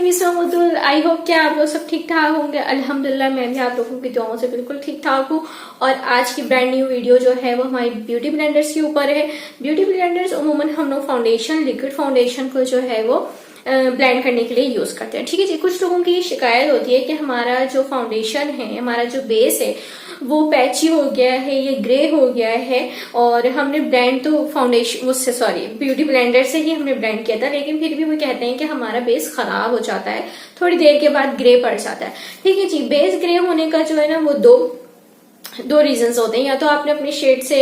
मिसमतुल। I hope कि आप लोग सब ठीक ठाक होंगे। अल्हम्दुलिल्लाह मैं भी आप लोगों की दुआओं से बिल्कुल ठीक ठाक हूँ। और आज की ब्रांड न्यू वीडियो जो है वो हमारी ब्यूटी ब्लेंडर्स के ऊपर है। ब्यूटी ब्लेंडर्स उमूमन हम लोग फाउंडेशन, लिक्विड फाउंडेशन को जो है वो ब्लेंड करने के लिए यूज करते हैं। ठीक है जी। कुछ लोगों की शिकायत होती है कि हमारा जो फाउंडेशन है, हमारा जो बेस है वो पैची हो गया है, ये ग्रे हो गया है और हमने ब्लेंड तो फाउंडेशन उससे ब्यूटी ब्लेंडर से ही हमने ब्लेंड किया था, लेकिन फिर भी वो कहते हैं कि हमारा बेस खराब हो जाता है, थोड़ी देर के बाद ग्रे पड़ जाता है। ठीक है जी। बेस ग्रे होने का जो है ना वो दो रीजंस होते हैं। या तो आपने अपने शेड से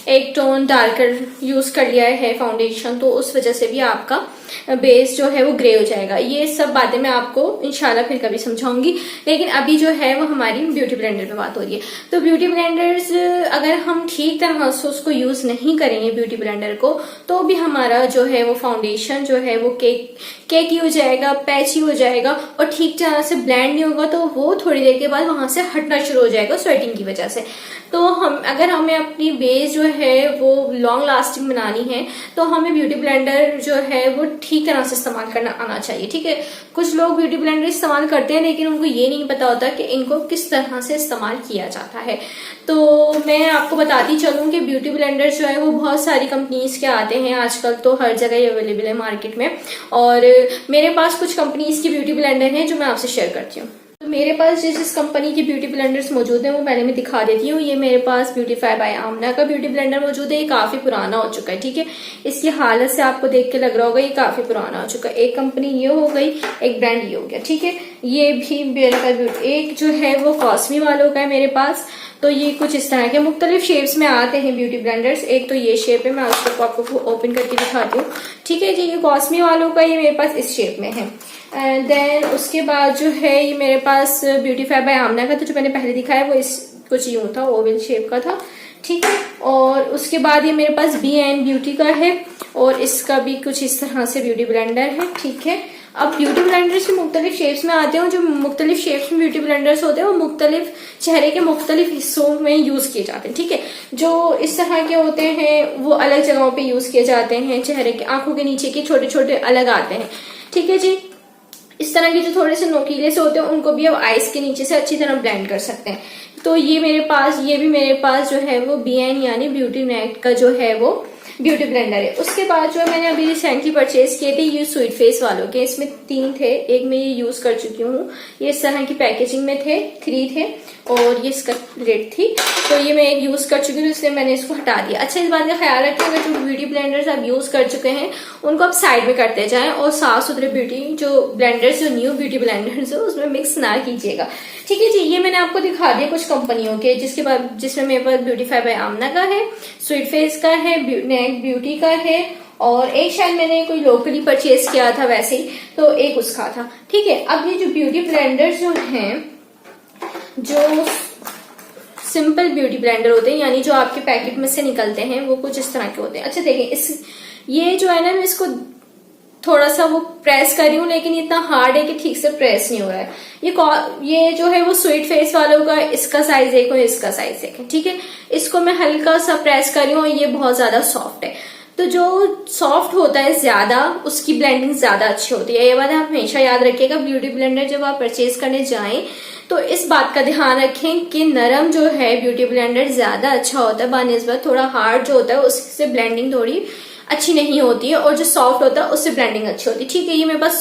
एक टोन डार्कर यूज कर लिया है फाउंडेशन, तो उस वजह से भी आपका बेस जो है वो ग्रे हो जाएगा। ये सब बातें मैं आपको इंशाल्लाह फिर कभी समझाऊंगी, लेकिन अभी जो है वो हमारी ब्यूटी ब्लेंडर पे बात हो रही है। तो ब्यूटी ब्लेंडर्स अगर हम ठीक तरह से उसको यूज नहीं करेंगे ब्यूटी ब्लेंडर को, तो भी हमारा जो है वो फाउंडेशन जो है वो केकी हो जाएगा, पैची हो जाएगा और ठीक तरह से ब्लेंड नहीं होगा, तो वो थोड़ी देर के बाद वहां से हटना शुरू हो जाएगा स्वेटिंग की वजह से। तो अगर हमें अपनी बेस जो है वो लॉन्ग लास्टिंग बनानी है, तो हमें ब्यूटी ब्लेंडर जो है वो ठीक तरह से इस्तेमाल करना आना चाहिए। ठीक है। कुछ लोग ब्यूटी ब्लेंडर इस्तेमाल करते हैं, लेकिन उनको ये नहीं पता होता कि इनको किस तरह से इस्तेमाल किया जाता है। तो मैं आपको बताती चलूं कि ब्यूटी ब्लेंडर जो है वो बहुत सारी कंपनीज के आते हैं आजकल, तो हर जगह अवेलेबल है मार्केट में। और मेरे पास कुछ कंपनीज की ब्यूटी ब्लेंडर हैं जो मैं आपसे शेयर करती हूँ। तो मेरे पास जिस कंपनी की ब्यूटी ब्लेंडर्स मौजूद हैं वो पहले मैं दिखा देती हूँ। ये मेरे पास ब्यूटीफाई बाय आमना का ब्यूटी ब्लेंडर मौजूद है। ये काफी पुराना हो चुका है। ठीक है। इसकी हालत से आपको देख के लग रहा होगा ये काफी पुराना हो चुका है। एक कंपनी ये हो गई, एक ब्रांड ये हो गया। ठीक है। ये भी एक जो है वो कॉस्मी वालों का है मेरे पास। तो ये कुछ इस तरह के मुख्तलिफ शेप्स में आते हैं ब्यूटी ब्लेंडर्स। एक तो ये शेप है, मैं उसको आपको ओपन करके दिखाती हूँ। ठीक है जी। ये कॉस्मी वालों का ये मेरे पास इस शेप में है। एंड देन उसके बाद जो है ये मेरे पास ब्यूटीफाई बाय आमना का, तो जो मैंने पहले दिखाया वो इस कुछ यूं था, ओवल शेप का था। ठीक है। और उसके बाद ये मेरे पास B&B ब्यूटी का है और इसका भी कुछ इस तरह से ब्यूटी ब्लेंडर है। ठीक है। अब ब्यूटी ब्लेंडर्स के मुख्तलिफ शेप्स में आते हैं। जो मुख्तलिफ शेप्स में ब्यूटी ब्लेंडर्स होते हैं वो मुख्तलिफ चेहरे के मुख्तलिफ हिस्सों में यूज किए जाते हैं। ठीक है। जो इस तरह के होते हैं वो अलग जगहों पे यूज किए जाते हैं। चेहरे के आंखों के नीचे के छोटे छोटे अलग आते हैं। ठीक है जी। इस तरह के जो थोड़े से नोकीले से होते हैं उनको भी अब आइस के नीचे से अच्छी तरह ब्लेंड कर सकते हैं। तो ये भी मेरे पास जो है वो B&B यानी ब्यूटी नेट का जो है वो ब्यूटी ब्लेंडर है। उसके बाद जो मैंने अभी रिसेंटली परचेज किए थे ये स्वीट फेस वालों के, इसमें 3 थे। एक मैं ये यूज कर चुकी हूँ। ये इस तरह की पैकेजिंग में थे, 3 थे और ये इसका रेट थी। तो ये मैं एक यूज कर चुकी हूँ, इसलिए मैंने इसको हटा दिया। अच्छा, इस बात का ख्याल रखें अगर जो ब्यूटी ब्लेंडर्स आप यूज कर चुके हैं उनको आप साइड में करते जाएं और साफ सुथरे ब्यूटी जो ब्लेंडर्स, जो न्यू ब्यूटी ब्लेंडर्स है उसमें मिक्स ना कीजिएगा। ठीक है जी। ये मैंने आपको दिखा दिया कुछ कंपनियों के, जिसमें मेरे पास ब्यूटीफाई बाय आमना का है, स्वीट फेस का है, नेक ब्यूटी का है और एक शायद मैंने कोई लोकली परचेज किया था वैसे ही, तो एक उसका था। ठीक है। अब ये जो ब्यूटी ब्लेंडर्स जो हैं, जो सिंपल ब्यूटी ब्लेंडर होते हैं यानी जो आपके पैकेट में से निकलते हैं, वो कुछ इस तरह के होते हैं। अच्छा देखें, ये जो है ना, मैं इसको थोड़ा सा वो प्रेस कर रही हूँ, लेकिन इतना हार्ड है कि ठीक से प्रेस नहीं हो रहा है। ये जो है वो स्वीट फेस वालों का, इसका साइज एक और इसका साइज एक है। ठीक है। इसको मैं हल्का सा प्रेस कर रही हूँ और ये बहुत ज्यादा सॉफ्ट है। तो जो सॉफ्ट होता है ज्यादा, उसकी ब्लेंडिंग ज्यादा अच्छी होती है। ये बात आप हमेशा याद रखिएगा। ब्यूटी ब्लेंडर जब आप परचेज करने जाएं तो इस बात का ध्यान रखें कि नरम जो है ब्यूटी ब्लेंडर ज्यादा अच्छा होता है बानिस्बत थोड़ा हार्ड जो होता है, उससे ब्लेंडिंग थोड़ी अच्छी नहीं होती है, और जो सॉफ्ट होता है उससे ब्लेंडिंग अच्छी होती है। ठीक है। ये मेरे पास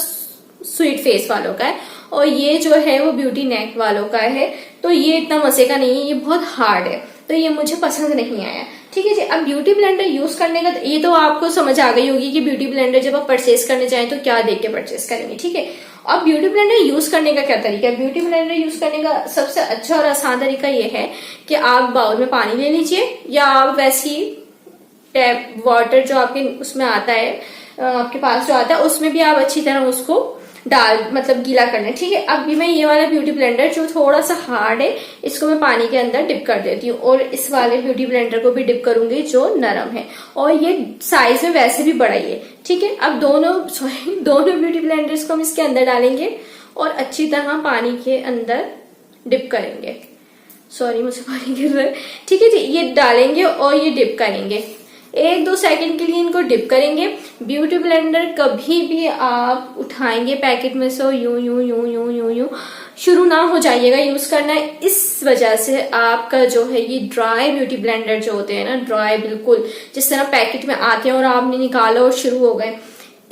स्वीट फेस वालों का है और ये जो है वो ब्यूटी नेक वालों का है। तो ये इतना मजे का नहीं है, ये बहुत हार्ड है, तो ये मुझे पसंद नहीं आया। ठीक है जी। अब ब्यूटी ब्लेंडर यूज करने का ये तो आपको समझ आ गई होगी कि ब्यूटी ब्लेंडर जब आप परचेज करने जाएं तो क्या देख के परचेज करेंगे। ठीक है। अब ब्यूटी ब्लेंडर यूज करने का क्या तरीका है? ब्यूटी ब्लेंडर यूज करने का सबसे अच्छा और आसान तरीका ये है कि आप बाउल में पानी ले लीजिए, या आप वैसी टैप वाटर जो आपके उसमें आता है, आपके पास जो आता है, उसमें भी आप अच्छी तरह उसको गीला कर लें। ठीक है। अब भी मैं ये वाला ब्यूटी ब्लेंडर जो थोड़ा सा हार्ड है, इसको मैं पानी के अंदर डिप कर देती हूँ और इस वाले ब्यूटी ब्लेंडर को भी डिप करूंगी जो नरम है, और ये साइज में वैसे भी बड़ा ही है। ठीक है। अब दोनों ब्यूटी ब्लेंडर्स को हम इसके अंदर डालेंगे और अच्छी तरह पानी के अंदर डिप करेंगे। मुझसे पानी गिर रहा है। ठीक है जी। ये डालेंगे और ये डिप करेंगे। 1-2 सेकंड के लिए इनको डिप करेंगे। ब्यूटी ब्लेंडर कभी भी आप उठाएंगे पैकेट में से यूं यूं यूं यूं यूं यूं शुरू ना हो जाइएगा यूज करना है। इस वजह से आपका जो है ये ड्राई ब्यूटी ब्लेंडर जो होते हैं ना, ड्राई बिल्कुल जिस तरह पैकेट में आते हैं और आपने निकाला और शुरू हो गए,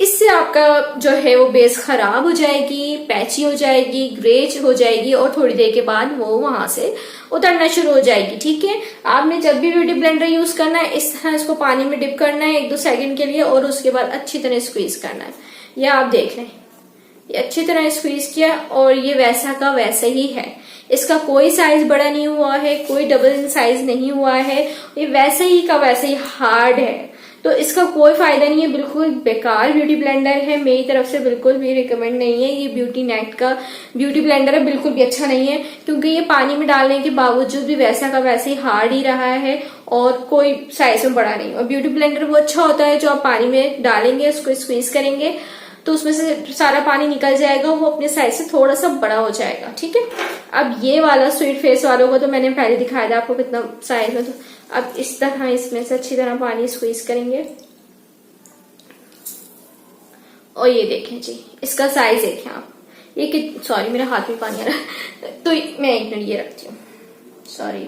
इससे आपका जो है वो बेस खराब हो जाएगी, पैची हो जाएगी, ग्रेच हो जाएगी और थोड़ी देर के बाद वो वहां से उतरना शुरू हो जाएगी। ठीक है, आपने जब भी ब्यूटी ब्लेंडर यूज करना है इस तरह इसको पानी में डिप करना है 1-2 सेकंड के लिए और उसके बाद अच्छी तरह स्क्वीज करना है। ये आप देख लें, ये अच्छी तरह स्क्वीज किया और ये वैसा का वैसा ही है। इसका कोई साइज बड़ा नहीं हुआ है, कोई डबल इन साइज नहीं हुआ है, ये वैसे ही का वैसे ही हार्ड है। तो इसका कोई फायदा नहीं है, बिल्कुल बेकार ब्यूटी ब्लेंडर है। मेरी तरफ से बिल्कुल भी रिकमेंड नहीं है। ये ब्यूटी नेट का ब्यूटी ब्लेंडर है, बिल्कुल भी अच्छा नहीं है क्योंकि ये पानी में डालने के बावजूद भी वैसा का वैसे ही हार्ड ही रहा है और कोई साइज में बड़ा नहीं। और ब्यूटी ब्लेंडर वो अच्छा होता है जो आप पानी में डालेंगे, उसको स्क्वीज करेंगे तो उसमें से सारा पानी निकल जाएगा, वो अपने साइज से थोड़ा सा बड़ा हो जाएगा। ठीक है, अब ये वाला स्वीट फेस वालों को तो मैंने पहले दिखाया था आपको कितना साइज में। तो अब इस तरह इसमें से अच्छी तरह पानी स्क्वीज करेंगे और ये देखें जी, इसका साइज देखें आप। ये सॉरी मेरे हाथ में पानी आ रहा है तो मैं 1 मिनट ये रखती हूँ, सॉरी।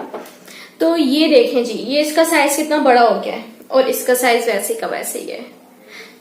तो ये देखें जी, ये इसका साइज कितना बड़ा हो गया है और इसका साइज वैसे का वैसे ही है।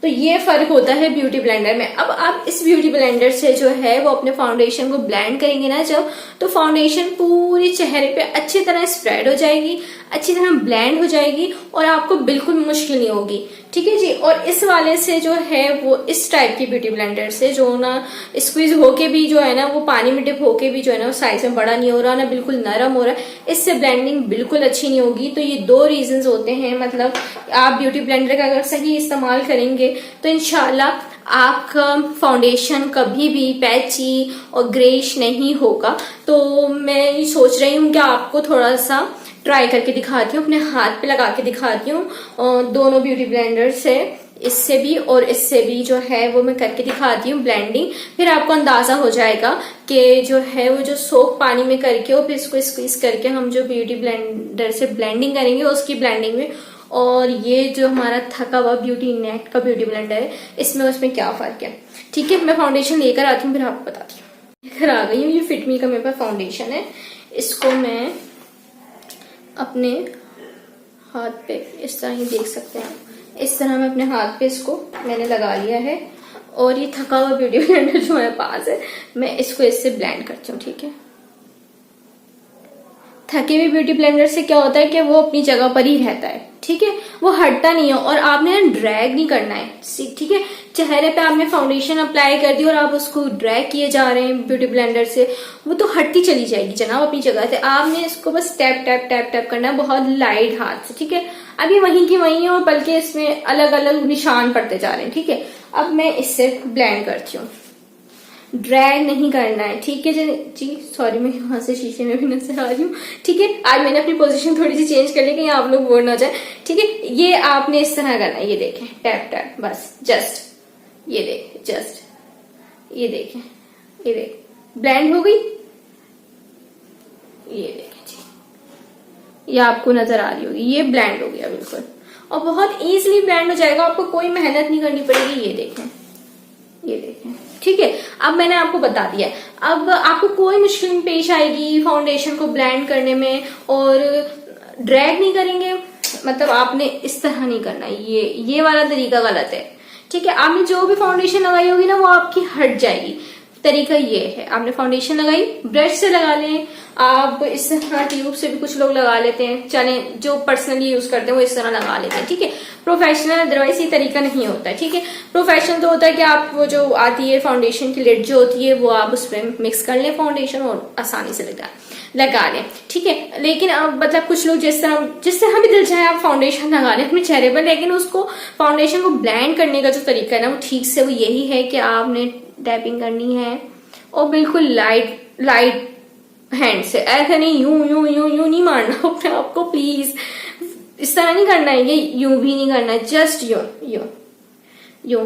तो ये फर्क होता है ब्यूटी ब्लेंडर में। अब आप इस ब्यूटी ब्लेंडर से जो है वो अपने फाउंडेशन को ब्लेंड करेंगे ना जब, तो फाउंडेशन पूरे चेहरे पे अच्छी तरह स्प्रेड हो जाएगी, अच्छी तरह ब्लेंड हो जाएगी और आपको बिल्कुल मुश्किल नहीं होगी। ठीक है जी। और इस वाले से जो है वो इस टाइप की ब्यूटी ब्लेंडर से जो ना स्क्वीज होके भी जो है ना वो पानी में डिप होके भी जो है ना वो साइज में बड़ा नहीं हो रहा, ना बिल्कुल नरम हो रहा है, इससे ब्लेंडिंग बिल्कुल अच्छी नहीं होगी। तो ये 2 रीजंस होते हैं। मतलब आप ब्यूटी ब्लेंडर का अगर सही इस्तेमाल करेंगे तो इंशाल्लाह आपका फाउंडेशन कभी भी पैची और ग्रेइश नहीं होगा। तो मैं ये सोच रही हूँ कि आपको थोड़ा सा ट्राई करके दिखाती हूँ, अपने हाथ पे लगा के दिखाती हूँ दोनों ब्यूटी ब्लेंडर से, इससे भी और इससे भी जो है वो मैं करके दिखाती हूँ ब्लेंडिंग। फिर आपको अंदाजा हो जाएगा कि जो है वो जो सोक पानी में करके और फिर इसको स्क्वीज करके हम जो ब्यूटी ब्लेंडर से ब्लेंडिंग करेंगे उसकी ब्लेंडिंग में, और ये जो हमारा थका हुआ ब्यूटी नेट का ब्यूटी ब्लेंडर है इसमें उसमें क्या फर्क है। ठीक है, मैं फाउंडेशन लेकर आती हूँ फिर आपको बताती हूँ। लेकर आ गई हूँ, ये फिट मी का मेरे पास फाउंडेशन है। इसको मैं अपने हाथ पे इस तरह ही देख सकते हैं, इस तरह मैं अपने हाथ पे इसको मैंने लगा लिया है और ये थका हुआ ब्यूटी ब्लेंडर जो मेरे पास है मैं इसको इससे ब्लेंड करती हूँ। ठीक है, थके हुए ब्यूटी ब्लेंडर से क्या होता है कि वो अपनी जगह पर ही रहता है। ठीक है, वो हटता नहीं है और आपने ड्रैग नहीं करना है। ठीक है, चेहरे पे आपने फाउंडेशन अप्लाई कर दी और आप उसको ड्रैग किए जा रहे हैं ब्यूटी ब्लेंडर से, वो तो हटती चली जाएगी जनाब अपनी जगह से। आपने इसको बस टैप टैप टैप टैप करना है बहुत लाइट हाथ से। ठीक है, अभी वहीं की वहीं है और बल्कि इसमें अलग अलग निशान पड़ते जा रहे हैं। ठीक है, अब मैं इससे ब्लेंड करती हूँ, ड्रैग नहीं करना है। ठीक है जी, सॉरी मैं यहाँ से शीशे में भी नजर आ रही हूँ। ठीक है, आज मैंने अपनी पोजीशन थोड़ी सी चेंज कर ली कि आप लोग बोर ना जाए। ठीक है, ये आपने इस तरह करना है, ये देखें टैप टैप बस जस्ट, ये देखें जस्ट, ये देखें, ये देखें ब्लेंड हो गई, ये देखें जी, ये आपको नजर आ रही होगी, ये ब्लेंड हो गया बिल्कुल और बहुत इजीली ब्लेंड हो जाएगा, आपको कोई मेहनत नहीं करनी पड़ेगी। ये देखें, ये देखें। ठीक है, अब मैंने आपको बता दिया, अब आपको कोई मुश्किल पेश आएगी फाउंडेशन को ब्लेंड करने में और ड्रैग नहीं करेंगे, मतलब आपने इस तरह नहीं करना, ये वाला तरीका गलत है। ठीक है, आपने जो भी फाउंडेशन लगाई होगी ना वो आपकी हट जाएगी। तरीका ये है, आपने फाउंडेशन लगाई, ब्रश से लगा लें, आप इस तरह ट्यूब से भी कुछ लोग लगा लेते हैं, चले जो पर्सनली यूज करते हैं वो इस तरह लगा लेते हैं। ठीक है, प्रोफेशनल अदरवाइज ये तरीका नहीं होता है। ठीक है, प्रोफेशनल तो होता है कि आप वो जो आती है फाउंडेशन की लिड जो होती है वो आप उसमें मिक्स कर लें फाउंडेशन और आसानी से लगा लें। ठीक है, लेकिन अब मतलब कुछ लोग जिस तरह भी दिल चाहे आप फाउंडेशन लगा लें अपने चेहरे पर, लेकिन उसको फाउंडेशन को ब्लेंड करने का जो तरीका है ना वो ठीक से वो यही है कि आपने टैपिंग करनी है और बिल्कुल लाइट हैंड से, ऐसा नहीं यूं यूं यूं यूं नहीं मारना अपने आपको, प्लीज इस तरह नहीं करना है, ये यूं भी नहीं करना है, जस्ट यूं यूं यूं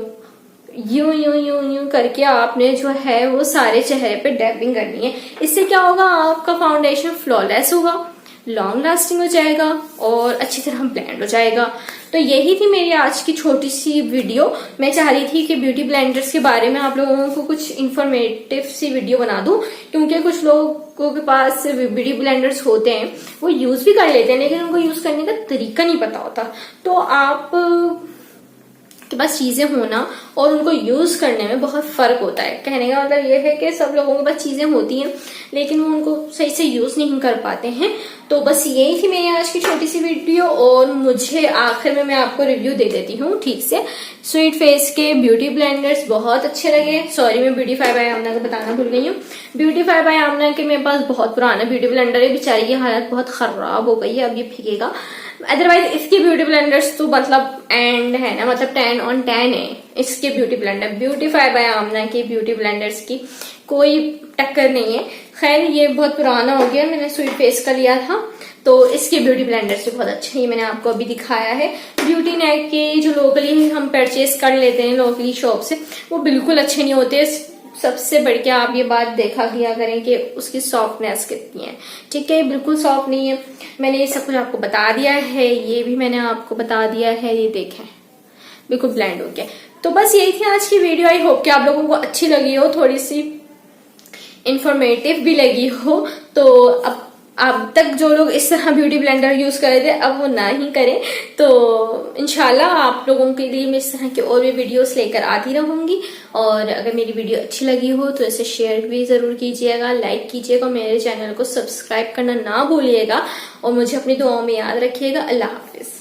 यूं यूं यूं यूं करके आपने जो है वो सारे चेहरे पे डैपिंग करनी है। इससे क्या होगा, आपका फाउंडेशन फ्लॉलेस होगा, लॉन्ग लास्टिंग हो जाएगा और अच्छी तरह ब्लेंड हो जाएगा। तो यही थी मेरी आज की छोटी सी वीडियो। मैं चाह रही थी कि ब्यूटी ब्लेंडर्स के बारे में आप लोगों को कुछ इंफॉर्मेटिव सी वीडियो बना दूं, क्योंकि कुछ लोगों के पास ब्यूटी ब्लेंडर्स होते हैं, वो यूज भी कर लेते हैं लेकिन उनको यूज करने का तरीका नहीं पता होता। तो आप के पास चीजें होना और उनको यूज करने में बहुत फर्क होता है। कहने का मतलब ये है कि सब लोगों के पास चीजें होती हैं लेकिन वो उनको सही से यूज नहीं कर पाते हैं। तो बस यही थी मेरी आज की छोटी सी वीडियो और मुझे आखिर में मैं आपको रिव्यू दे देती हूँ ठीक से। स्वीट फेस के ब्यूटी ब्लेंडर्स बहुत अच्छे लगे। सॉरी, मैं ब्यूटीफाई बाय आमना को बताना भूल गई हूँ। ब्यूटीफाई बाय आमना के मेरे पास बहुत पुराना ब्यूटी ब्लेंडर है, बेचारी की हालत बहुत खराब हो गई है, अब ये फीकेगा। अदरवाइज इसके ब्यूटी ब्लेंडर्स तो मतलब एंड है ना, मतलब 10 on 10 है इसके ब्यूटी ब्लेंडर। ब्यूटीफाई बाय आमना के ब्यूटी ब्लेंडर्स की कोई टक्कर नहीं है। खैर ये बहुत पुराना हो गया, मैंने स्वीट फेस का लिया था, तो इसके ब्यूटी ब्लेंडर्स भी बहुत अच्छे हैं, मैंने आपको अभी दिखाया है। ब्यूटी नेट के जो लोकली हम परचेज कर लेते हैं लोकली शॉप से, वो बिल्कुल अच्छे नहीं होते। सबसे बढ़ के आप ये बात देखा किया करें कि उसकी सॉफ्टनेस कितनी है। ठीक है, बिल्कुल सॉफ्ट नहीं है। मैंने ये सब कुछ आपको बता दिया है, ये भी मैंने आपको बता दिया है, ये देखें बिल्कुल ब्लेंड हो गया। तो बस यही थी आज की वीडियो। आई होप कि आप लोगों को अच्छी लगी हो, थोड़ी सी इंफॉर्मेटिव भी लगी हो। तो अब तक जो लोग इस तरह ब्यूटी ब्लेंडर यूज कर रहे थे अब वो ना ही करें। तो इंशाल्लाह आप लोगों के लिए मैं इस तरह के और भी वीडियोस लेकर आती रहूंगी। और अगर मेरी वीडियो अच्छी लगी हो तो इसे शेयर भी जरूर कीजिएगा, लाइक कीजिएगा, मेरे चैनल को सब्सक्राइब करना ना भूलिएगा और मुझे अपनी दुआओं में याद रखिएगा। अल्लाह हाफिज।